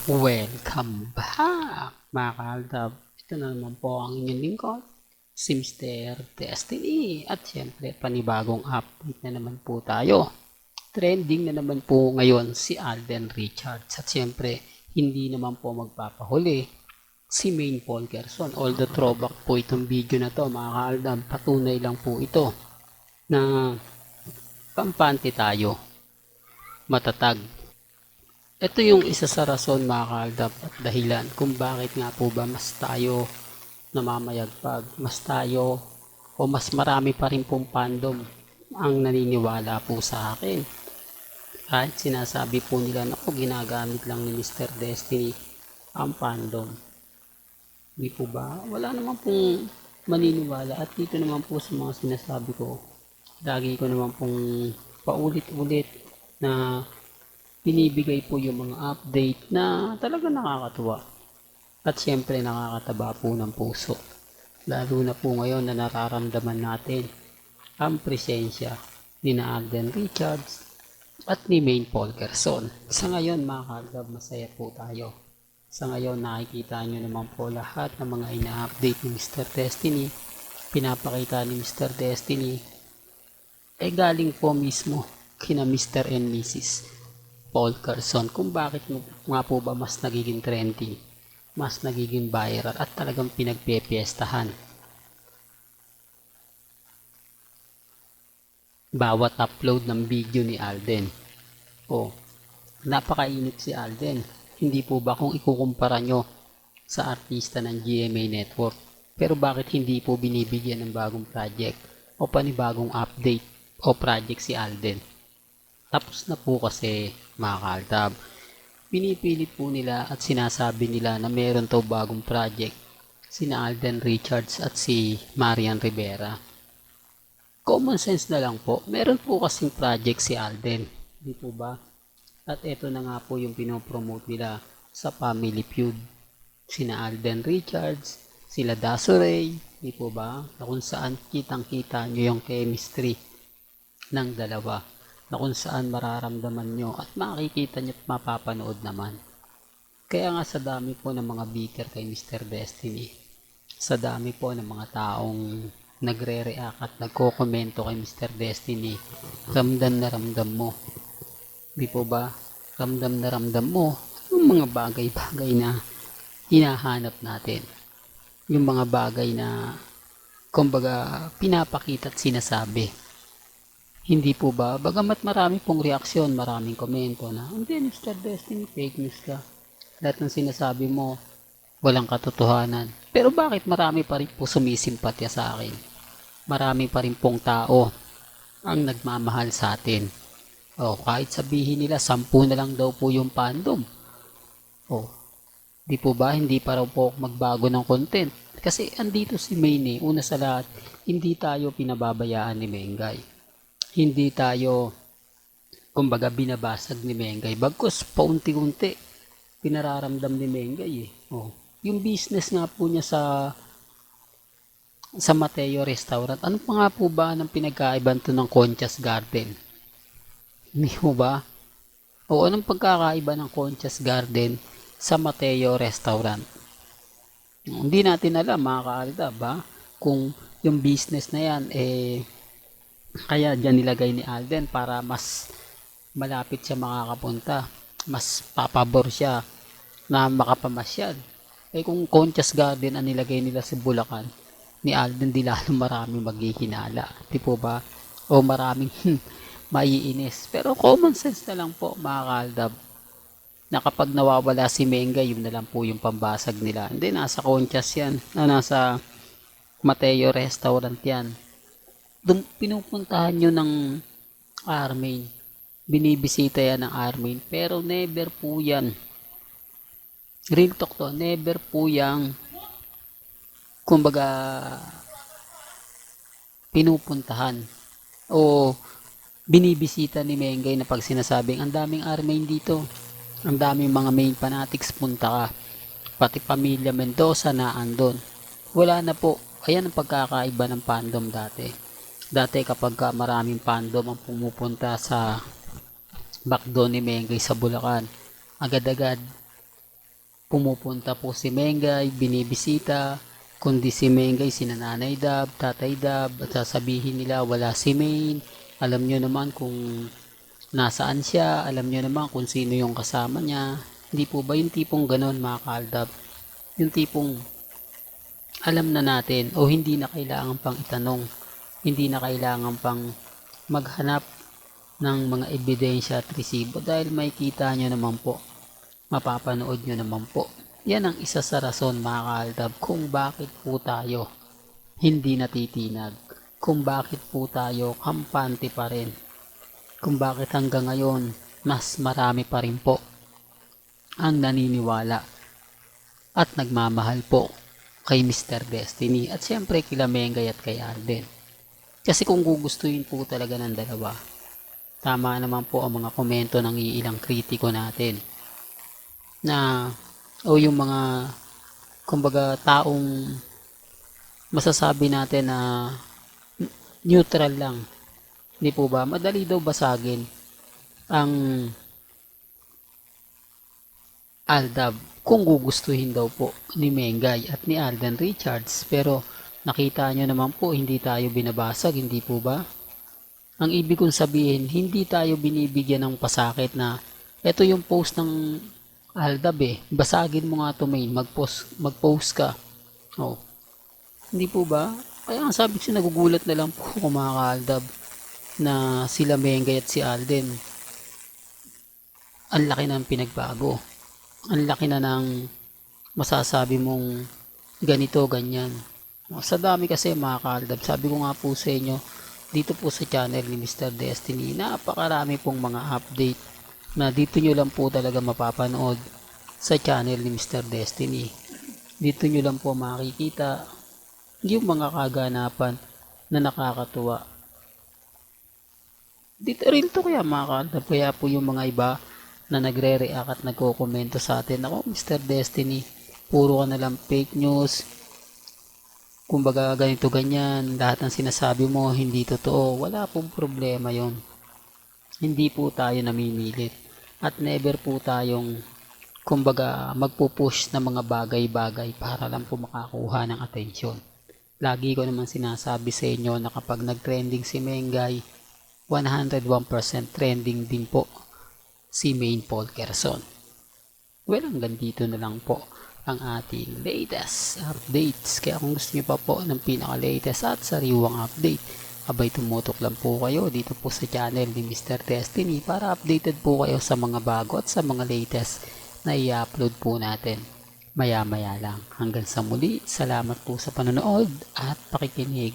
Welcome back mga kaaldab. Ito na naman po ang inyong lingkod, si Mr. Destiny. At syempre panibagong update na naman po tayo. Trending na naman po ngayon si Alden Richards. At syempre hindi naman po magpapahuli si Maine Polgerson. Although throwback po itong video na to mga kaaldab, patunay lang po ito na kampante tayo, matatag. Ito yung isa sa rason mga kaaldab at dahilan kung bakit nga po ba mas tayo namamayagpag, mas tayo o mas marami pa rin pong fandom ang naniniwala po sa akin. Kahit sinasabi po nila na ginagamit lang ni Mr. Destiny ang fandom. Di po ba? Wala naman pong maniniwala at dito naman po sa mga sinasabi ko, lagi ko naman pong paulit-ulit na binibigay po yung mga update na talaga nakakatuwa at syempre nakakataba po ng puso, lalo na po ngayon na nararamdaman natin ang presensya ni Alden Richards at ni Maine Polgerson. Sa ngayon mga kaaldab, masaya po tayo. Sa ngayon nakikita nyo naman po lahat ng mga ina-update ni Mr. Destiny, pinapakita ni Mr. Destiny galing po mismo kina Mr. and Mrs. Polgerson kung bakit nga po ba mas nagiging trending, mas nagiging viral at talagang pinagpepiestahan bawat upload ng video ni Alden. Napakainit si Alden. Hindi po ba kung ikukumpara nyo sa artista ng GMA Network, pero bakit hindi po binibigyan ng bagong project o panibagong update o project si Alden? Tapos na po kasi mga kaaldab, pinipilit po nila at sinasabi nila na meron to bagong project sina Alden Richards at si Marian Rivera. Common sense na lang po, meron po kasing project si Alden, di po ba? At ito na nga po yung pinopromote nila sa Family Feud, sina Alden Richards, sila Dasoray, di po ba? Na kung saan kitang kita nyo yung chemistry ng dalawa, na kung saan mararamdaman nyo at makikita nyo at mapapanood naman. Kaya nga sa dami po ng mga bitter kay Mr. Destiny, sa dami po ng mga taong nagre-react at nagko-komento kay Mr. Destiny, ramdam na ramdam mo. Di po ba? Ramdam na ramdam mo yung mga bagay-bagay na hinahanap natin. Yung mga bagay na kumbaga pinapakita at sinasabi. Hindi po ba? Bagamat marami pong reaksyon, maraming komento na, hindi Mr. Destiny, fake news ka. Lahat ng sinasabi mo, walang katotohanan. Pero bakit marami pa rin po sumisimpatya sa akin? Marami pa rin pong tao ang nagmamahal sa atin. Kahit sabihin nila, 10 na lang daw po yung fandom. Di po ba? Hindi pa raw po magbago ng content. Kasi andito si Maine, una sa lahat, hindi tayo pinababayaan ni Mengay. Hindi tayo kumbaga binabasag ni Mengay, bagkus paunti-unti pinararamdam ni Mengay yung business nga po niya sa Mateo Restaurant. Ano pa nga po ba ng pinagkaiban to ng Concha's Garden? Hindi po ba? Anong pagkakaiba ng Concha's Garden sa Mateo Restaurant? Hindi natin alam mga kaaldab ba kung yung business na yan kaya dyan nilagay ni Alden para mas malapit siya makakapunta, mas papabor siya na makapamasyal. Kung Concha's Garden ang nilagay nila sa Bulacan, ni Alden, di lalo marami maghihinala, di po ba? O maraming maiinis. Pero common sense na lang po mga kaaldab, na kapag nawawala si Menga, yun na lang po yung pambasag nila. Hindi, nasa Concha's yan, nasa Mateo Restaurant yan. Pinupuntahan nyo ng Armain, binibisita yan ng Armain, pero never po yan, real talk to, never po yang kumbaga pinupuntahan o binibisita ni Mengay na pag sinasabing ang daming Armain dito, ang daming mga main fanatics, punta ka, pati pamilya Mendoza na andon. Wala na po. Ayan ang pagkakaiba ng fandom dati. Dati kapag maraming fandom ang pumupunta sa backdoor ni Mengay sa Bulacan, agad-agad pumupunta po si Mengay, binibisita, kundi si Mengay, si Nanay Dab, Tatay Dab, at sasabihin nila wala si Main. Alam nyo naman kung nasaan siya, alam nyo naman kung sino yung kasama niya. Hindi po ba yung tipong ganon mga kaaldab? Yung tipong alam na natin o hindi na kailangan pang itanong, hindi na kailangan pang maghanap ng mga ebidensya at resibo dahil makikita nyo naman po, mapapanood nyo naman po. Yan ang isa sa rason mga kaaldab kung bakit po tayo hindi natitinag, kung bakit po tayo kampante pa rin, kung bakit hanggang ngayon mas marami pa rin po ang naniniwala at nagmamahal po kay Mr. Destiny at syempre kila Mengay at kay Alden. Kasi kung gugustuhin po talaga ng dalawa, tama naman po ang mga komento ng iilang kritiko natin na o yung mga kumbaga taong masasabi natin na neutral lang. Hindi po ba? Madali daw basagin ang Aldab kung gugustuhin daw po ni Mengay at ni Alden Richards. Pero nakita nyo naman po, hindi tayo binabasag, hindi po ba? Ang ibig kong sabihin, hindi tayo binibigyan ng pasakit na ito yung post ng Aldab basagin mo nga ito Main, mag-post ka. Oh, hindi po ba? Kaya ang sabi ko, nagugulat na lang po kung mga ka-Aldab na sila Mengay at si Alden. Ang laki ng pinagbago. Ang laki na ng masasabi mong ganito, ganyan. Sa dami kasi mga ka-Aldab, sabi ko nga po sa inyo, dito po sa channel ni Mr. Destiny, napakarami pong mga update na dito nyo lang po talaga mapapanood sa channel ni Mr. Destiny. Dito nyo lang po makikita yung mga kaganapan na nakakatuwa. Dito rin to kaya mga ka-Aldab, kaya po yung mga iba na nagre-react at nagko-komento sa atin, ako Mr. Destiny, puro ka na lang fake news, kumbaga ganito ganyan, lahat ng sinasabi mo hindi totoo. Wala pong problema yon. Hindi po tayo namimilit at never po tayong kumbaga magpupush na mga bagay-bagay para lang po makakuha ng atensyon. Lagi ko naman sinasabi sa inyo na kapag nag-trending si Mengay, 101% trending din po si Main Paul Quezon. Well, hanggang dito na lang po ang ating latest updates. Kaya kung gusto nyo pa po ng pinaka-latest at sariwang update, abay tumutok lang po kayo dito po sa channel ni Mr. Destiny para updated po kayo sa mga bago at sa mga latest na i-upload po natin maya-maya lang. Hanggang sa muli, salamat po sa panonood at pakikinig.